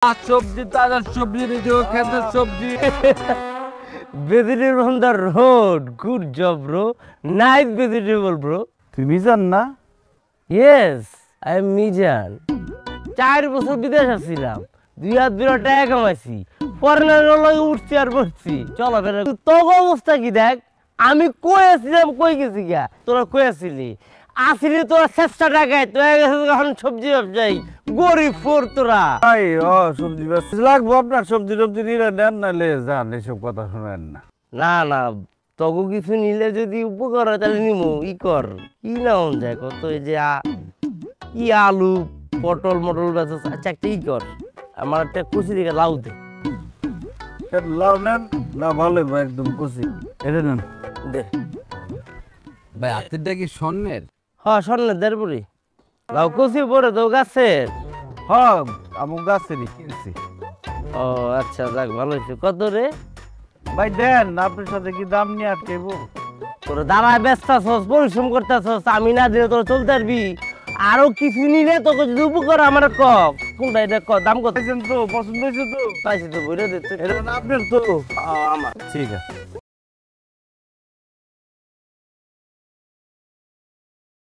সবজি তাজা সবজি নিতে খেতে সবজি vegetable from the road. Good job, bro. Nice vegetable, bro. তুই মিজান না? Yes, I am Mijan. 4 বছর বিদেশ আসছিলাম, 2 টাকা কামাইছি, ফরেনার লগে উঠছি আর বসছি চলাফেরা। তোর অবস্থা কি দেখ, আমি কই আসছিলাম কই গেছি গা, তোরা কই আসছিলি? আসিলি তোরা 6টা টাকায় তো এখন সবজি ব্যবসায়ী, গরিব ফোর তোরা। ভাই সবজি বেশি লাগবো আপনার, সবজি টবজি নিলে নেন, নাহলে যান, এসব কথা শোনেন না। না না, তগো কিছু নিলে যদি উপকার হয় তাহলে নিমু। ই কর, কি নাম যায় কত, এই যে কি আলু পটল মটল বেচা, আচ্ছা একটা ই কর, আমার একটা কুচি দিকে লাউ দে। লাউ নেন না, ভালোই ভাই, একদম কচি, এটা নেন। দে ভাই হাতেরটা কি স্বর্ণের? হ্যাঁ স্বর্ণের দেড়পুরি লাউ কুচি পরে তো গাছের। হ্যাঁ আমার গাছেরই কিনছি। ও আচ্ছা, যাক ভালো হয়েছে। কত রে? ভাই দেন, আপনার সাথে কি দাম নিয়ে আটকেব? তোর দাঁড়ায় ব্যস্ত আছস, পরিশ্রম করতেছস, আমি না দিলে তোর চলতে পারবি? আরো কিছু নিলে তোকে যদি উপকার আমার ক, কোনটা এটা ক, দাম কত? পাইছেন তো? পছন্দ হয়েছে তো? পাইছি তো, বইরে দিতে। এটা আপনার তো? আমার। ঠিক আছে।